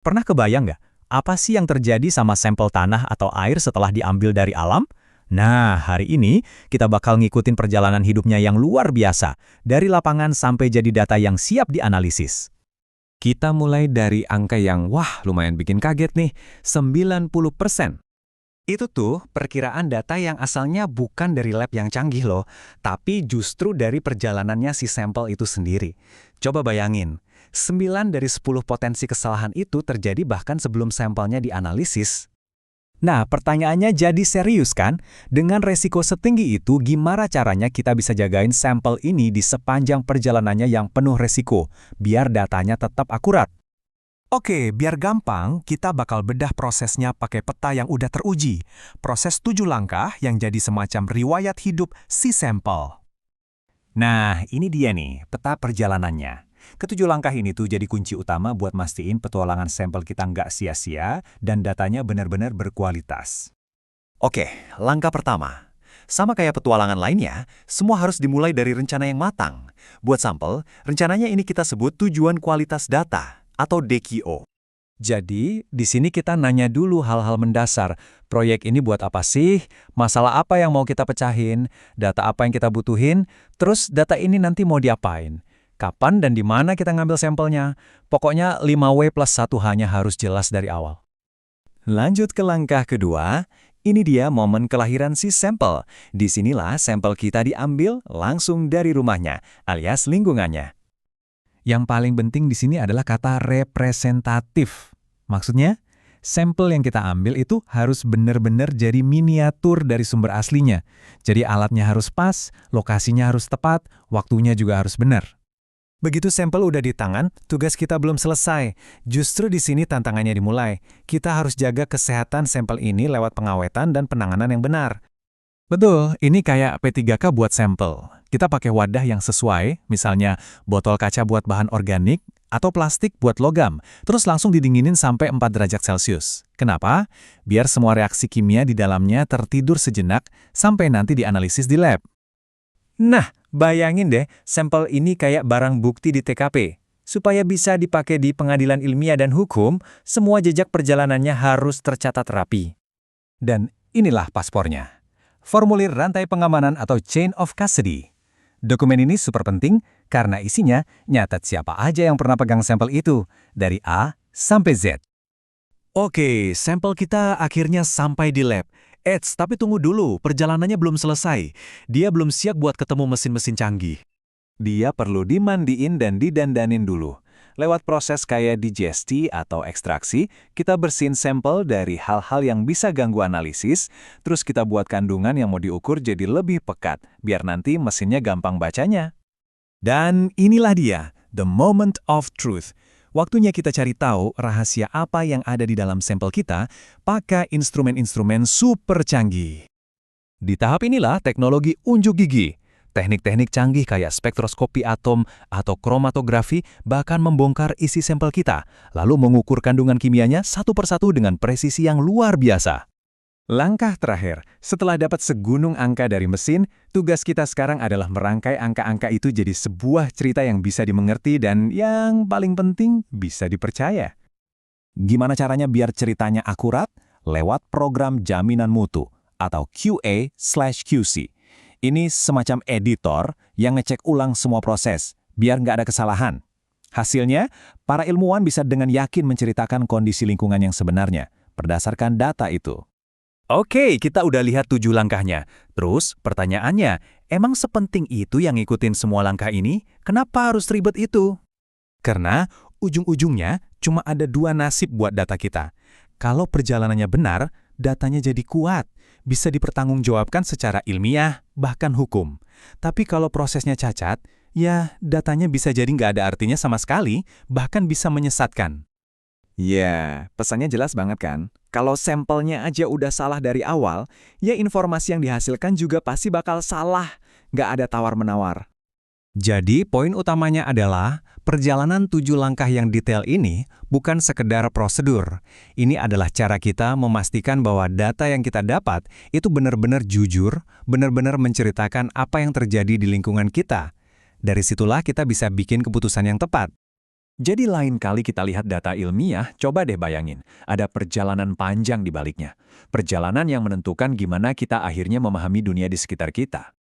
Pernah kebayang nggak, apa sih yang terjadi sama sampel tanah atau air setelah diambil dari alam? Nah, hari ini kita bakal ngikutin perjalanan hidupnya yang luar biasa, dari lapangan sampai jadi data yang siap dianalisis. Kita mulai dari angka yang lumayan bikin kaget nih, 90%. Itu tuh perkiraan data yang asalnya bukan dari lab yang canggih loh, tapi justru dari perjalanannya si sampel itu sendiri. Coba bayangin, 9 dari 10 potensi kesalahan itu terjadi bahkan sebelum sampelnya dianalisis. Nah, pertanyaannya jadi serius kan? Dengan resiko setinggi itu, gimana caranya kita bisa jagain sampel ini di sepanjang perjalanannya yang penuh resiko, biar datanya tetap akurat? Oke, biar gampang, kita bakal bedah prosesnya pakai peta yang udah teruji. Proses 7 langkah yang jadi semacam riwayat hidup si sampel. Nah, ini dia nih, peta perjalanannya. Ketujuh langkah ini tuh jadi kunci utama buat mastiin petualangan sampel kita nggak sia-sia dan datanya benar-benar berkualitas. Oke, langkah pertama. Sama kayak petualangan lainnya, semua harus dimulai dari rencana yang matang. Buat sampel, rencananya ini kita sebut tujuan kualitas data atau DQO. Jadi, di sini kita nanya dulu hal-hal mendasar. Proyek ini buat apa sih? Masalah apa yang mau kita pecahin? Data apa yang kita butuhin? Terus data ini nanti mau diapain? Kapan dan di mana kita ngambil sampelnya? Pokoknya 5W plus 1H-nya harus jelas dari awal. Lanjut ke langkah kedua, ini dia momen kelahiran si sampel. Disinilah sampel kita diambil langsung dari rumahnya, alias lingkungannya. Yang paling penting di sini adalah kata representatif. Maksudnya, sampel yang kita ambil itu harus benar-benar jadi miniatur dari sumber aslinya. Jadi alatnya harus pas, lokasinya harus tepat, waktunya juga harus benar. Begitu sampel udah di tangan, tugas kita belum selesai. Justru di sini tantangannya dimulai. Kita harus jaga kesehatan sampel ini lewat pengawetan dan penanganan yang benar. Betul, ini kayak P3K buat sampel. Kita pakai wadah yang sesuai, misalnya botol kaca buat bahan organik, atau plastik buat logam, terus langsung didinginin sampai 4 derajat Celcius. Kenapa? Biar semua reaksi kimia di dalamnya tertidur sejenak sampai nanti dianalisis di lab. Nah, bayangin deh, sampel ini kayak barang bukti di TKP. Supaya bisa dipakai di pengadilan ilmiah dan hukum, semua jejak perjalanannya harus tercatat rapi. Dan inilah paspornya. Formulir rantai pengamanan atau Chain of Custody. Dokumen ini super penting karena isinya nyatat siapa aja yang pernah pegang sampel itu, dari A sampai Z. Oke, sampel kita akhirnya sampai di lab. Tapi tunggu dulu, perjalanannya belum selesai. Dia belum siap buat ketemu mesin-mesin canggih. Dia perlu dimandiin dan didandanin dulu. Lewat proses kayak digesti atau ekstraksi, kita bersihin sampel dari hal-hal yang bisa ganggu analisis, terus kita buat kandungan yang mau diukur jadi lebih pekat, biar nanti mesinnya gampang bacanya. Dan inilah dia, the moment of truth. Waktunya kita cari tahu rahasia apa yang ada di dalam sampel kita pakai instrumen-instrumen super canggih. Di tahap inilah teknologi unjuk gigi. Teknik-teknik canggih kayak spektroskopi atom atau kromatografi bahkan membongkar isi sampel kita, lalu mengukur kandungan kimianya satu persatu dengan presisi yang luar biasa. Langkah terakhir, setelah dapat segunung angka dari mesin, tugas kita sekarang adalah merangkai angka-angka itu jadi sebuah cerita yang bisa dimengerti dan yang paling penting bisa dipercaya. Gimana caranya biar ceritanya akurat? Lewat program jaminan mutu atau QA/QC. Ini semacam editor yang ngecek ulang semua proses, biar nggak ada kesalahan. Hasilnya, para ilmuwan bisa dengan yakin menceritakan kondisi lingkungan yang sebenarnya, berdasarkan data itu. Oke, kita udah lihat 7 langkahnya. Terus, pertanyaannya, emang sepenting itu yang ngikutin semua langkah ini? Kenapa harus ribet itu? Karena, ujung-ujungnya cuma ada 2 nasib buat data kita. Kalau perjalanannya benar, datanya jadi kuat, bisa dipertanggungjawabkan secara ilmiah, bahkan hukum. Tapi kalau prosesnya cacat, ya datanya bisa jadi nggak ada artinya sama sekali, bahkan bisa menyesatkan. Ya, pesannya jelas banget kan? Kalau sampelnya aja udah salah dari awal, ya informasi yang dihasilkan juga pasti bakal salah, nggak ada tawar-menawar. Jadi, poin utamanya adalah perjalanan 7 langkah yang detail ini bukan sekedar prosedur. Ini adalah cara kita memastikan bahwa data yang kita dapat itu benar-benar jujur, benar-benar menceritakan apa yang terjadi di lingkungan kita. Dari situlah kita bisa bikin keputusan yang tepat. Jadi lain kali kita lihat data ilmiah, coba deh bayangin, ada perjalanan panjang di baliknya. Perjalanan yang menentukan gimana kita akhirnya memahami dunia di sekitar kita.